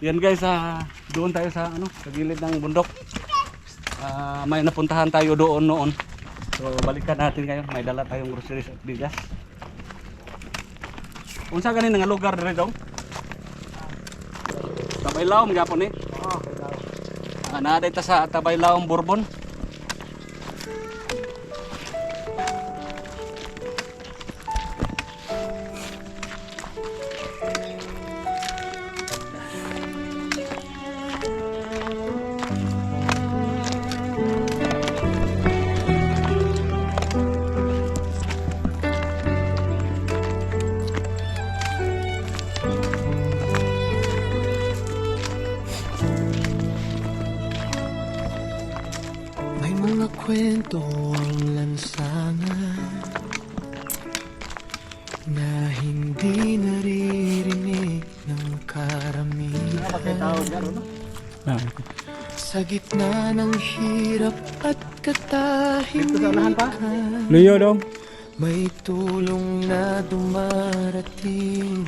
Yan guys, doon tayo sa sa gilid ng bundok. May napuntahan tayo doon noon. So balikan natin ngayon. May dala tayong groceries at bigas. Unsa ganin nga lugar diri daw? Tabaylaw gyapon ni. Naa dito sa Tabaylaw Bourbon. Mga kwento ang lansangan na hindi naririnig ng karamihan. Sa gitna ng hirap at katahimikan, Luyo daw. may tulong na dumarating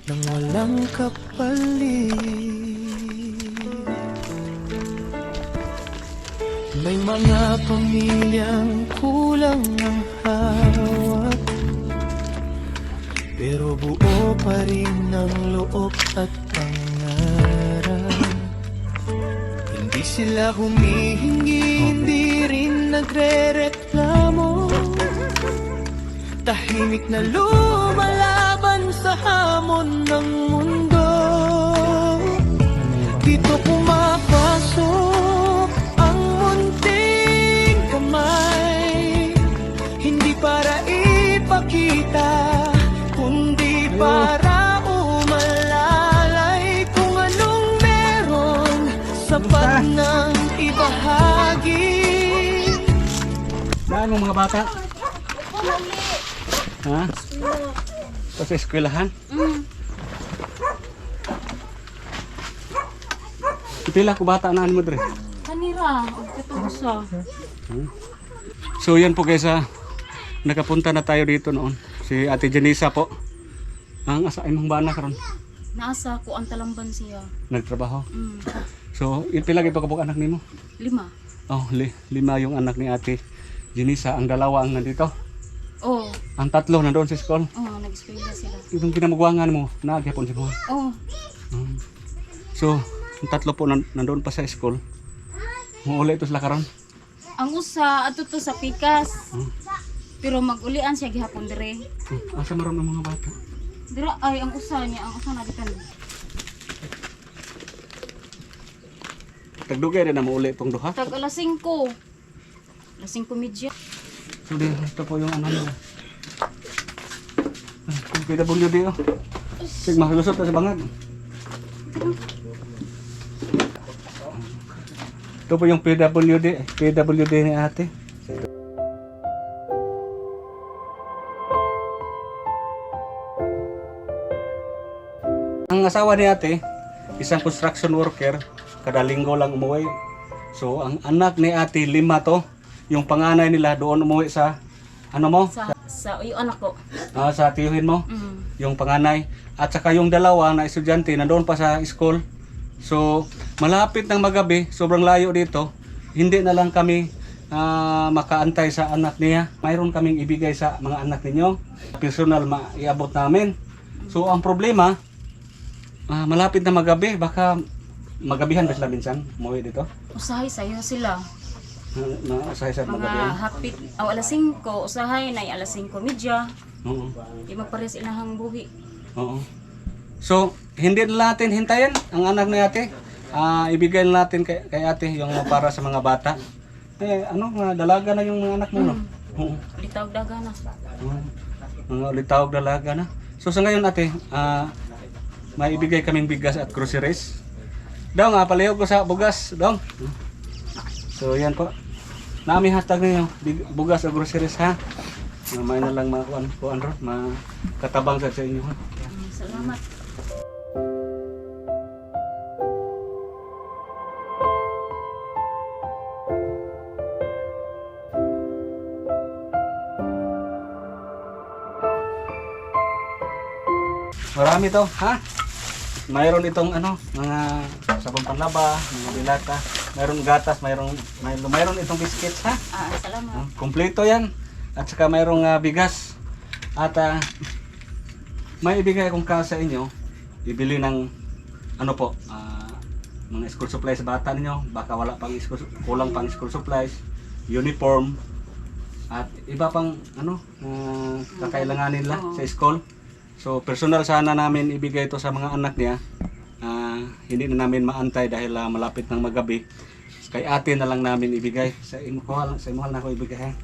nang walang kapalit. May mga pamilyang kulang ang hawak, pero buo pa rin ang loob at pangarap. Hindi sila humihingi, hindi rin nagre-reklamo. Tahimik na lumalaban sa hamon ng mundo. Dito pumapasok ang munting kamay, hindi para ipakita, kundi para umalalay. Kung anong meron, sapat ng ibahagi. Naan mo mga bata? Ha? Sa eskwelahan? Pila ko bata naan mo dre? Kanira, katusa. So yan po guys, nakapunta na tayo dito noon. Si Ate Janisa po. Ang asa imong bana karon? Naasa ko ang talamban siya. Nagtrabaho. So, pila gito ka anak nimo? 5. Oh, 5 yung anak ni Ate Janisa. Ang dalawa ang nandito. Oh, Ang 3 nandoon sa school. nag-eskwela sila. Itong kinamugwangan mo, naagyapon si mo. Oh, So, ang 3 po nandoon pa sa school. Muuli ito sila karon. ang usa ato to sa pikas. Pero mag-ulian siya gihapon dire. Asa maron ang mga bata? Dira ay ang usa na gikan. Tagdugay rin na mauli itong duha. Tag alas 5. Alas 5:30. So, ito po yung ano nila. Yung PWD oh. Sige, makalusot na sa bangag. Ito po yung PWD ni ate. Ang asawa ni ate, isang construction worker, kada linggo lang umuwi. So, ang anak ni ate, 5 to. Yung panganay nila doon umuwi sa, ano mo? Sa yung anak ko. Sa tiyuhin mo, yung panganay. At saka yung dalawa na estudyante na doon pa sa school. So, malapit ng magabi, sobrang layo dito. Hindi na lang kami makaantay sa anak niya. Mayroon kaming ibigay sa mga anak ninyo. Personal maiabot namin. So, ang problema, malapit na magabi. Baka magabihan ba sila minsan umuwi dito? Usahay sayo sila. Usahay sa Mga magabi. hapit alas 5, usahay na alas 5:30. Oo. Di magpares ilahang buhi. Oo. So, hindi na natin hintayin ang anak ni ate. Ibigay na natin kay ate yung para sa mga bata. Dalaga na yung mga anak mo, no? Oo. Litawag daga na. Mga litawag dalaga na. So, sa ngayon ate, may ibigay kaming bigas at groceries. Dong, palihog ko sa bugas, dong. So, yan po. Nami hashtag ninyo, bugas at groceries, ha? May na lang mga kuan ro, makatabang sa inyo, ha? Salamat. Marami to, ha? mayroon itong ano, mga sabon panlaba, mga dilata, mayroon gatas, mayroon itong biscuits ha. Salamat. Kompleto yan. At saka mayroong bigas. At may ibigay akong cash sa inyo. Bibili ng ano po, mga school supplies sa bata ninyo. Baka wala pang kulang pang school supplies, uniform, at iba pang ano, kakailanganin nila sa school. So personal sana namin ibigay ito sa mga anak niya. Hindi na namin maantay dahil malapit ng magabi. Kay ate na lang namin ibigay. Sa imo na ako ibigay ha.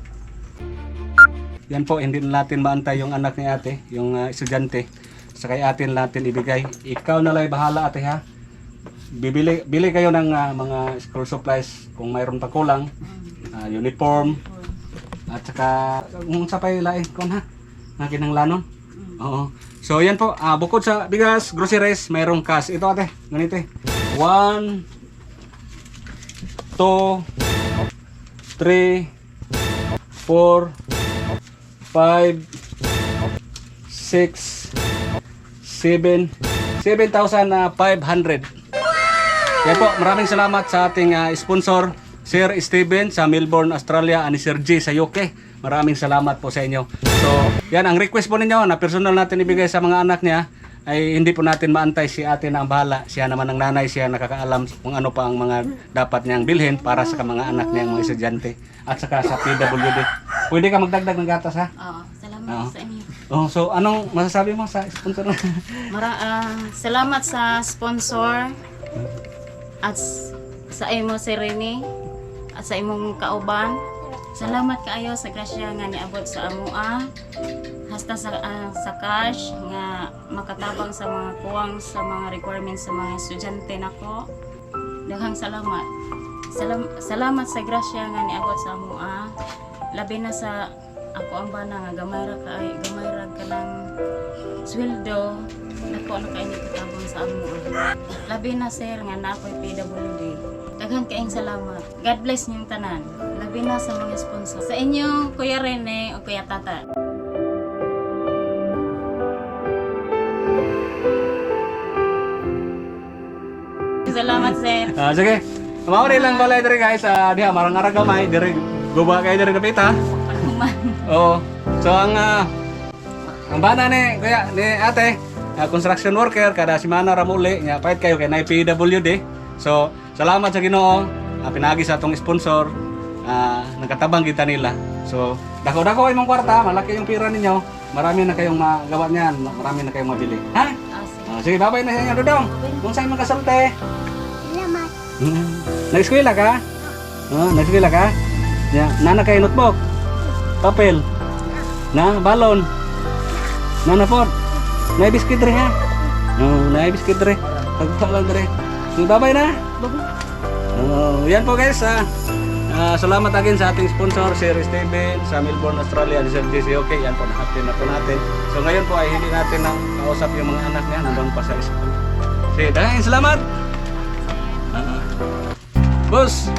Yan po, hindi na natin maantay yung anak ni ate, yung estudyante. Sa kay ate na natin ibigay. Ikaw na lang bahala ate ha. Bili kayo ng mga school supplies kung mayroon pa kulang. Uniform. At saka kung sapay lain kon ha. Nakinanglanon. Oo. So yan po, bukod sa bigas, groceries, mayroong cash. Ito ate, ganito eh. 1, 2, 3, 4, 5, 6, 7, 7,500. Yan po, maraming salamat sa ating sponsor, Sir Steven sa Melbourne, Australia, ani Sir G sa UK. Maraming salamat po sa inyo. So, yan ang request po ninyo na personal natin ibigay sa mga anak niya ay hindi po natin maantay, si ate na ang bahala. Siya naman ang nanay, siya nakakaalam kung ano pa ang mga dapat niyang bilhin para sa mga anak niyang mga estudyante at saka sa PWD. Pwede ka magdagdag ng gatas ha? Salamat sa inyo. So anong masasabi mo sa sponsor? Salamat sa sponsor at sa imo si Rene at sa imong kauban. Salamat kaayo sa grasya nga niabot sa amoa. Hasta sa cash nga makatabang sa mga kuwang sa mga requirements sa mga estudyante nako. Daghang salamat. Salamat sa grasya nga niabot sa amoa. Labi na sa ako ang bana nga gamay ra ka ng sweldo nako ano kay ni katabang sa amoa. Labi na sir nga na ako'y PWD. Daghang kaayong salamat. God bless niyong tanan. Labi na sa mga sponsor. Sa inyo, Kuya Rene o Kuya Tata. Salamat, sir. Sige. Mauri lang balay diri guys. Diha marang ara gamay diri guba kay diri kapita. Oo. So ang bana ni kuya ni ate, construction worker kada semana ra muli nya pait kayo kay na PWD. So salamat sa Ginoo. Pinagi sa atong sponsor. Nagkatabang kita nila. So dako-dako imong kwarta, malaki yung pira ninyo. Marami na kayong magawa niyan, marami na kayong mabili. Ha? Sige, bye-bye na sa inyo, Dudong. Kung saan magkasalte? Salamat. Nag-eskwela ka? Nag-eskwela ka? Nana kayo notebook? Papel? Na? Balon? Nana po? Naibiskit rin ha? Naibiskit rin. Pagpalang rin. Sige, bye-bye na. Yan po guys. Salamat again sa ating sponsor, Sir Steven sa Melbourne, Australia, Sir JC. Okay, yan po, na-happy na po natin. So ngayon po ay hindi natin nang kausap yung mga anak niya, nandun pa sa school. Sige, dahil salamat! Boss!